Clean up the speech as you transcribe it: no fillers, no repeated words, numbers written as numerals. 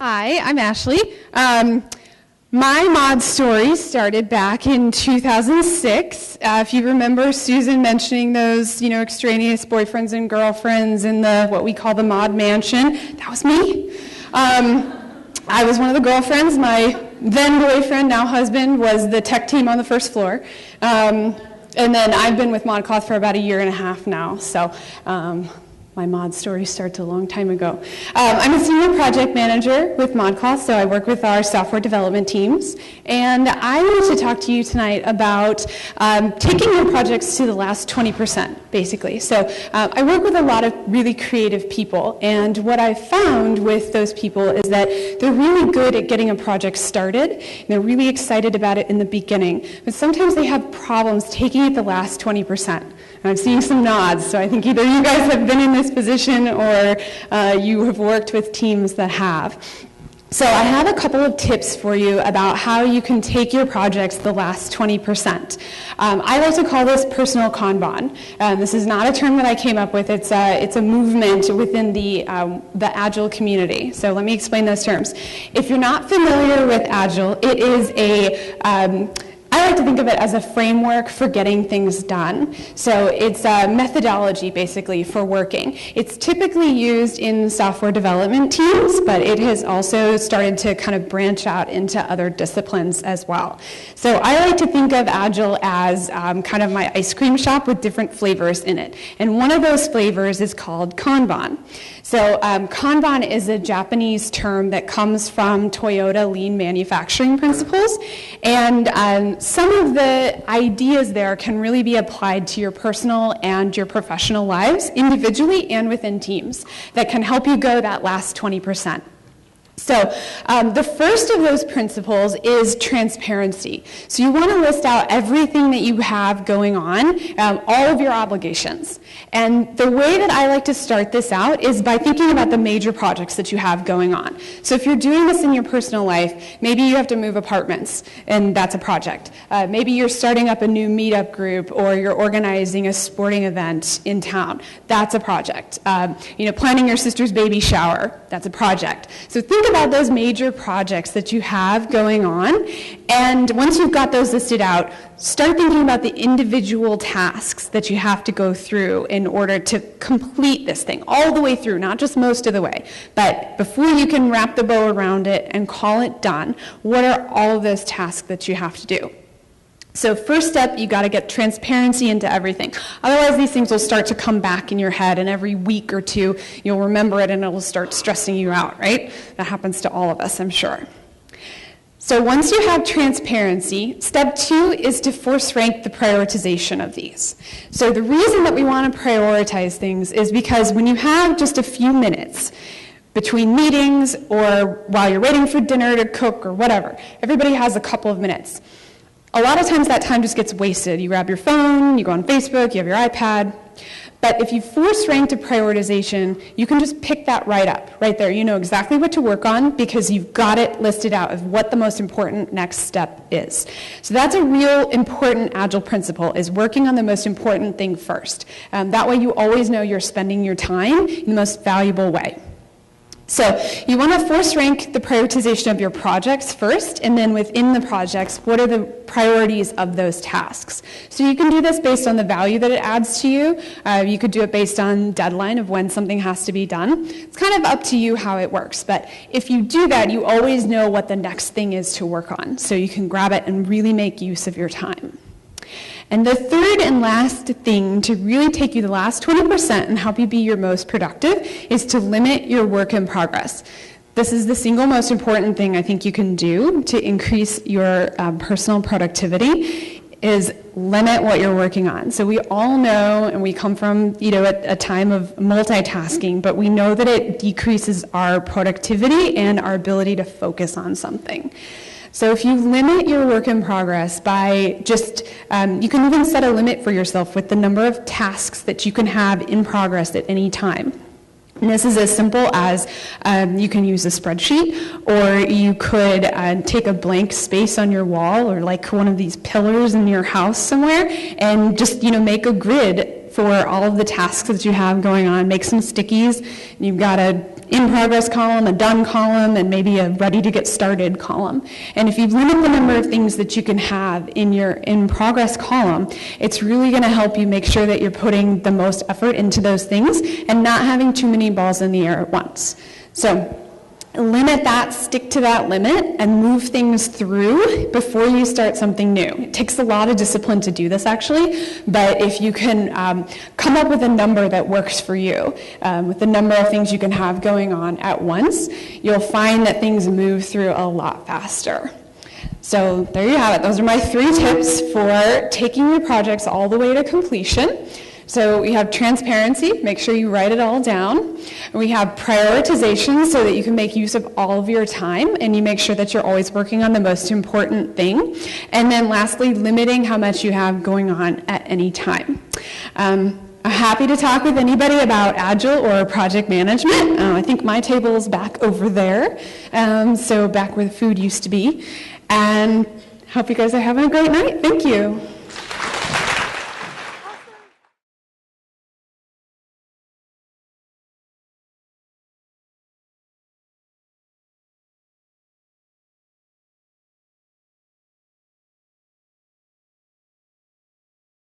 Hi, I'm Ashley. My mod story started back in 2006. If you remember Susan mentioning those, extraneous boyfriends and girlfriends in what we call the mod mansion, that was me. I was one of the girlfriends. My then boyfriend, now husband, was the tech team on the first floor. And then I've been with ModCloth for about a year and a half now. So my mod story starts a long time ago. I'm a senior project manager with ModCloth, so I work with our software development teams. And I wanted to talk to you tonight about taking your projects to the last 20%, basically. So I work with a lot of really creative people, and what I've found with those people is that they're really good at getting a project started, and they're really excited about it in the beginning. But sometimes they have problems taking it the last 20%. I'm seeing some nods, so I think either you guys have been in this position or you have worked with teams that have. So I have a couple of tips for you about how you can take your projects the last 20%. I like to call this personal Kanban. This is not a term that I came up with. It's a movement within the Agile community. So let me explain those terms. If you're not familiar with Agile, it is I like to think of it as a framework for getting things done. So it's a methodology, basically, for working. It's typically used in software development teams, but it has also started to kind of branch out into other disciplines as well. So I like to think of Agile as kind of my ice cream shop with different flavors in it. And one of those flavors is called Kanban. So Kanban is a Japanese term that comes from Toyota lean manufacturing principles. And some of the ideas there can really be applied to your personal and your professional lives, individually and within teams, that can help you go that last 20%. So the first of those principles is transparency. So you want to list out everything that you have going on, all of your obligations. And the way that I like to start this out is by thinking about the major projects that you have going on. So if you're doing this in your personal life, maybe you have to move apartments, and that's a project. Maybe you're starting up a new meetup group, or you're organizing a sporting event in town. That's a project. Planning your sister's baby shower, that's a project. So think about those major projects that you have going on, and once you've got those listed out, start thinking about the individual tasks that you have to go through in order to complete this thing all the way through, not just most of the way. But before you can wrap the bow around it and call it done, what are all of those tasks that you have to do? So first step, you got to get transparency into everything. Otherwise, these things will start to come back in your head, and every week or two, you'll remember it, and it will start stressing you out, right? That happens to all of us, I'm sure. So once you have transparency, step 2 is to force rank the prioritization of these. So the reason that we want to prioritize things is because when you have just a few minutes between meetings or while you're waiting for dinner to cook or whatever, everybody has a couple of minutes. A lot of times that time just gets wasted. You grab your phone, you go on Facebook, you have your iPad. But if you force rank to prioritization, you can just pick that right up, right there. You know exactly what to work on because you've got it listed out of what the most important next step is. So that's a real important Agile principle, is working on the most important thing first. That way you always know you're spending your time in the most valuable way. So you want to force rank the prioritization of your projects first, and then within the projects, what are the priorities of those tasks? So you can do this based on the value that it adds to you. You could do it based on deadline of when something has to be done. It's kind of up to you how it works, but if you do that, you always know what the next thing is to work on, so you can grab it and really make use of your time. And the third and last thing to really take you the last 20% and help you be your most productive is to limit your work in progress. This is the single most important thing I think you can do to increase your personal productivity, is limit what you're working on. So we all know, and we come from a time of multitasking, but we know that it decreases our productivity and our ability to focus on something. So if you limit your work in progress by just, you can even set a limit for yourself with the number of tasks that you can have in progress at any time. And this is as simple as you can use a spreadsheet, or you could take a blank space on your wall, or like one of these pillars in your house somewhere, and just make a grid it for all of the tasks that you have going on. Make some stickies. You've got a in progress column, a done column, and maybe a ready to get started column. And if you limit the number of things that you can have in your in progress column, it's really going to help you make sure that you're putting the most effort into those things and not having too many balls in the air at once. So limit that, stick to that limit, and move things through before you start something new. It takes a lot of discipline to do this, actually, but if you can come up with a number that works for you, with the number of things you can have going on at once, you'll find that things move through a lot faster. So there you have it. Those are my 3 tips for taking your projects all the way to completion. So we have transparency, make sure you write it all down. We have prioritization so that you can make use of all of your time and you make sure that you're always working on the most important thing. And then lastly, limiting how much you have going on at any time. I'm happy to talk with anybody about Agile or project management. I think my table is back over there, so back where the food used to be. And hope you guys are having a great night. Thank you.